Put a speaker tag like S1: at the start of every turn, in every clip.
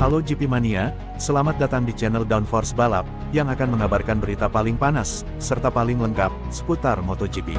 S1: Halo GP Mania, selamat datang di channel Downforce Balap, yang akan mengabarkan berita paling panas, serta paling lengkap, seputar MotoGP.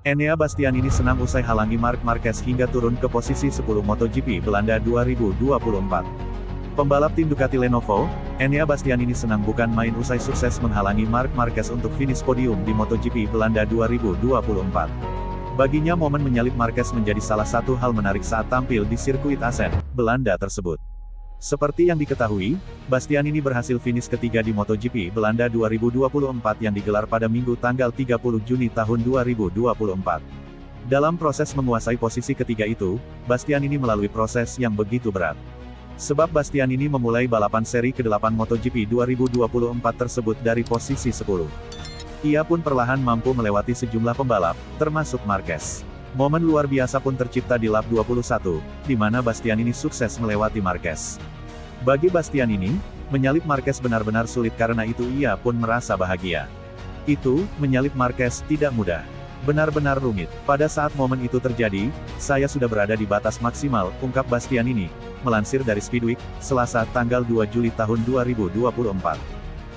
S1: Enea Bastianini senang usai halangi Marc Marquez hingga turun ke posisi 10 MotoGP Belanda 2024. Pembalap tim Ducati Lenovo, Enea Bastianini senang bukan main usai sukses menghalangi Marc Marquez untuk finish podium di MotoGP Belanda 2024. Baginya momen menyalip Marquez menjadi salah satu hal menarik saat tampil di sirkuit Assen, Belanda tersebut. Seperti yang diketahui, Bastianini berhasil finish ketiga di MotoGP Belanda 2024 yang digelar pada Minggu tanggal 30 Juni tahun 2024. Dalam proses menguasai posisi ketiga itu, Bastianini melalui proses yang begitu berat. Sebab Bastianini memulai balapan seri ke-8 MotoGP 2024 tersebut dari posisi 10. Ia pun perlahan mampu melewati sejumlah pembalap, termasuk Marquez. Momen luar biasa pun tercipta di lap 21, di mana Bastianini sukses melewati Marquez. Bagi Bastianini, menyalip Marquez benar-benar sulit karena itu ia pun merasa bahagia. Itu, menyalip Marquez tidak mudah. Benar-benar rumit. Pada saat momen itu terjadi, saya sudah berada di batas maksimal, ungkap Bastianini, melansir dari Speedweek, Selasa tanggal 2 Juli tahun 2024.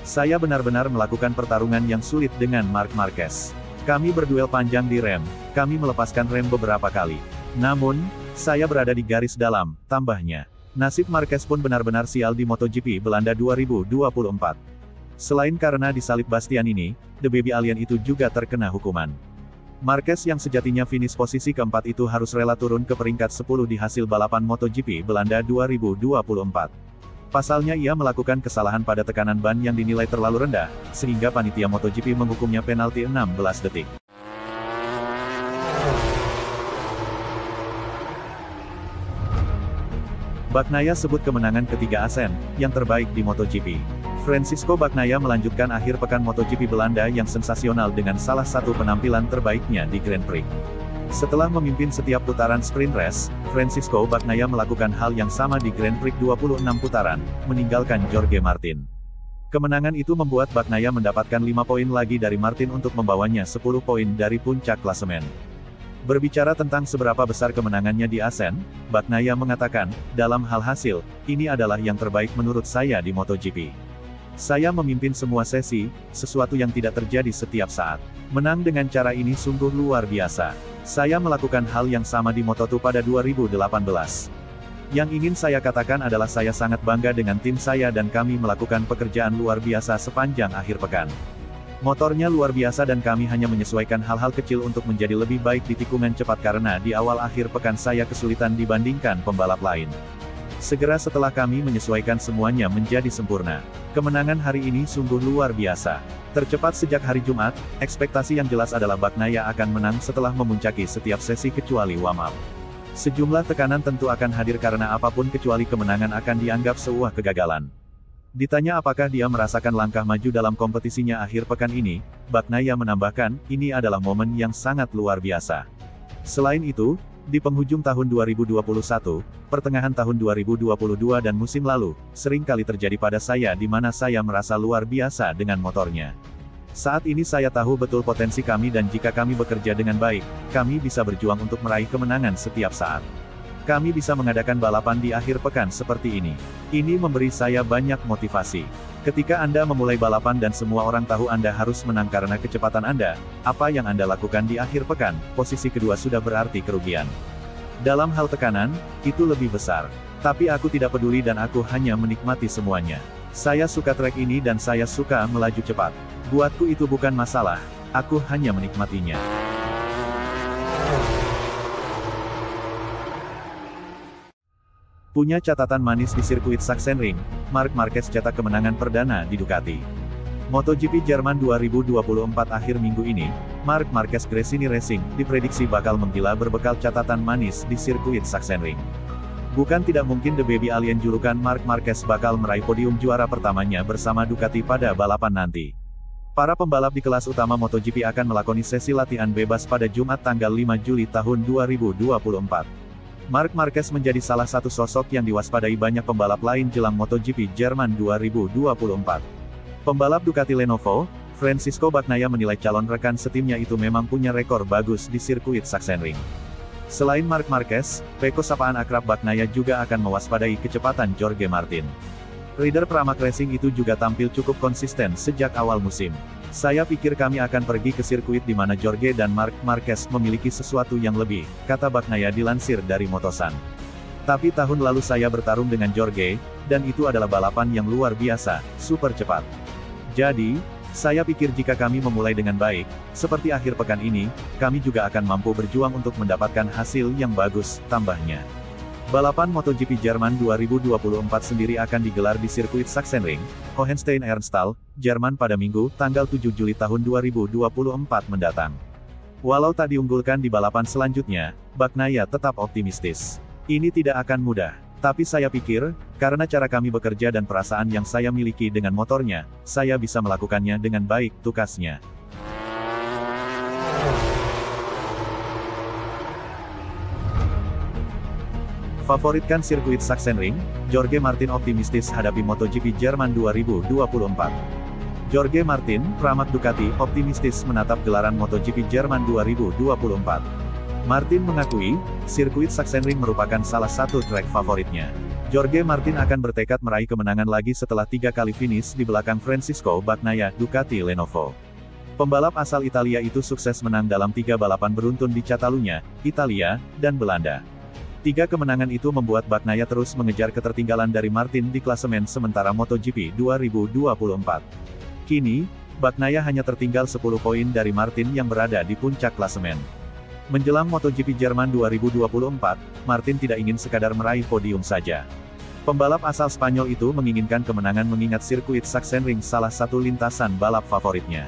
S1: Saya benar-benar melakukan pertarungan yang sulit dengan Marc Marquez. Kami berduel panjang di rem, kami melepaskan rem beberapa kali. Namun, saya berada di garis dalam, tambahnya. Nasib Marquez pun benar-benar sial di MotoGP Belanda 2024. Selain karena disalip Bastianini, The Baby Alien itu juga terkena hukuman. Marquez yang sejatinya finish posisi keempat itu harus rela turun ke peringkat 10 di hasil balapan MotoGP Belanda 2024. Pasalnya ia melakukan kesalahan pada tekanan ban yang dinilai terlalu rendah, sehingga panitia MotoGP menghukumnya penalti 16 detik. Bagnaia sebut kemenangan ketiga Assen, yang terbaik di MotoGP. Francisco Bagnaia melanjutkan akhir pekan MotoGP Belanda yang sensasional dengan salah satu penampilan terbaiknya di Grand Prix. Setelah memimpin setiap putaran sprint race, Francisco Bagnaia melakukan hal yang sama di Grand Prix 26 putaran, meninggalkan Jorge Martin. Kemenangan itu membuat Bagnaia mendapatkan 5 poin lagi dari Martin untuk membawanya 10 poin dari puncak klasemen. Berbicara tentang seberapa besar kemenangannya di Assen, Bagnaia mengatakan, dalam hal hasil, ini adalah yang terbaik menurut saya di MotoGP. Saya memimpin semua sesi, sesuatu yang tidak terjadi setiap saat. Menang dengan cara ini sungguh luar biasa. Saya melakukan hal yang sama di Moto2 pada 2018. Yang ingin saya katakan adalah saya sangat bangga dengan tim saya dan kami melakukan pekerjaan luar biasa sepanjang akhir pekan. Motornya luar biasa dan kami hanya menyesuaikan hal-hal kecil untuk menjadi lebih baik di tikungan cepat karena di awal akhir pekan saya kesulitan dibandingkan pembalap lain. Segera setelah kami menyesuaikan semuanya menjadi sempurna. Kemenangan hari ini sungguh luar biasa. Tercepat sejak hari Jumat, ekspektasi yang jelas adalah Bagnaia akan menang setelah memuncaki setiap sesi kecuali warm-up. Sejumlah tekanan tentu akan hadir karena apapun kecuali kemenangan akan dianggap sebuah kegagalan. Ditanya apakah dia merasakan langkah maju dalam kompetisinya akhir pekan ini, Bagnaia menambahkan, ini adalah momen yang sangat luar biasa. Selain itu, di penghujung tahun 2021, pertengahan tahun 2022 dan musim lalu, sering kali terjadi pada saya di mana saya merasa luar biasa dengan motornya. Saat ini saya tahu betul potensi kami dan jika kami bekerja dengan baik, kami bisa berjuang untuk meraih kemenangan setiap saat. Kami bisa mengadakan balapan di akhir pekan seperti ini. Ini memberi saya banyak motivasi. Ketika Anda memulai balapan dan semua orang tahu Anda harus menang karena kecepatan Anda, apa yang Anda lakukan di akhir pekan, posisi kedua sudah berarti kerugian. Dalam hal tekanan, itu lebih besar. Tapi aku tidak peduli dan aku hanya menikmati semuanya. Saya suka trek ini dan saya suka melaju cepat. Buatku itu bukan masalah, aku hanya menikmatinya. Punya catatan manis di sirkuit Sachsenring, Marc Marquez cetak kemenangan perdana di Ducati. MotoGP Jerman 2024 akhir minggu ini, Marc Marquez Gresini Racing, diprediksi bakal menggila berbekal catatan manis di sirkuit Sachsenring. Bukan tidak mungkin The Baby Alien julukan Marc Marquez bakal meraih podium juara pertamanya bersama Ducati pada balapan nanti. Para pembalap di kelas utama MotoGP akan melakoni sesi latihan bebas pada Jumat tanggal 5 Juli tahun 2024. Marc Marquez menjadi salah satu sosok yang diwaspadai banyak pembalap lain jelang MotoGP Jerman 2024. Pembalap Ducati Lenovo, Francisco Bagnaia menilai calon rekan setimnya itu memang punya rekor bagus di sirkuit Sachsenring. Selain Marc Marquez, Pecco sapaan akrab Bagnaia juga akan mewaspadai kecepatan Jorge Martin. Rider Pramac Racing itu juga tampil cukup konsisten sejak awal musim. Saya pikir kami akan pergi ke sirkuit di mana Jorge dan Marc Marquez memiliki sesuatu yang lebih, kata Bagnaia dilansir dari Motosan. Tapi tahun lalu saya bertarung dengan Jorge, dan itu adalah balapan yang luar biasa, super cepat. Jadi, saya pikir jika kami memulai dengan baik, seperti akhir pekan ini, kami juga akan mampu berjuang untuk mendapatkan hasil yang bagus, tambahnya. Balapan MotoGP Jerman 2024 sendiri akan digelar di sirkuit Sachsenring, Hohenstein-Ernstthal, Jerman pada Minggu, tanggal 7 Juli tahun 2024 mendatang. Walau tak diunggulkan di balapan selanjutnya, Bagnaia tetap optimistis. Ini tidak akan mudah, tapi saya pikir, karena cara kami bekerja dan perasaan yang saya miliki dengan motornya, saya bisa melakukannya dengan baik, tukasnya. Favoritkan sirkuit Sachsenring, Jorge Martin optimistis hadapi MotoGP Jerman 2024. Jorge Martin, Pramac Ducati, optimistis menatap gelaran MotoGP Jerman 2024. Martin mengakui, sirkuit Sachsenring merupakan salah satu trek favoritnya. Jorge Martin akan bertekad meraih kemenangan lagi setelah 3 kali finish di belakang Francisco Bagnaia, Ducati Lenovo. Pembalap asal Italia itu sukses menang dalam 3 balapan beruntun di Catalunya, Italia, dan Belanda. 3 kemenangan itu membuat Bagnaia terus mengejar ketertinggalan dari Martin di klasemen sementara MotoGP 2024. Kini, Bagnaia hanya tertinggal 10 poin dari Martin yang berada di puncak klasemen. Menjelang MotoGP Jerman 2024, Martin tidak ingin sekadar meraih podium saja. Pembalap asal Spanyol itu menginginkan kemenangan mengingat sirkuit Sachsenring salah satu lintasan balap favoritnya.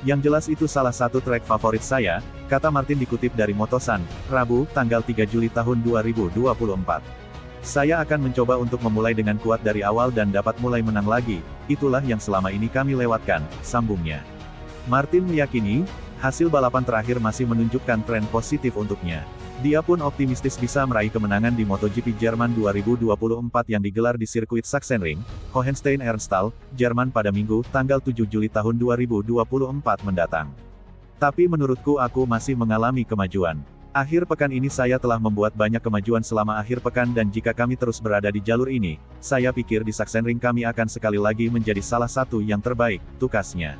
S1: Yang jelas itu salah satu trek favorit saya, kata Martin dikutip dari Motosan, Rabu, tanggal 3 Juli tahun 2024. Saya akan mencoba untuk memulai dengan kuat dari awal dan dapat mulai menang lagi, itulah yang selama ini kami lewatkan, sambungnya. Martin meyakini, hasil balapan terakhir masih menunjukkan tren positif untuknya. Dia pun optimistis bisa meraih kemenangan di MotoGP Jerman 2024 yang digelar di sirkuit Sachsenring, Hohenstein-Ernstthal, Jerman pada Minggu, tanggal 7 Juli tahun 2024 mendatang. Tapi menurutku aku masih mengalami kemajuan. Akhir pekan ini saya telah membuat banyak kemajuan selama akhir pekan dan jika kami terus berada di jalur ini, saya pikir di Sachsenring kami akan sekali lagi menjadi salah satu yang terbaik, tukasnya.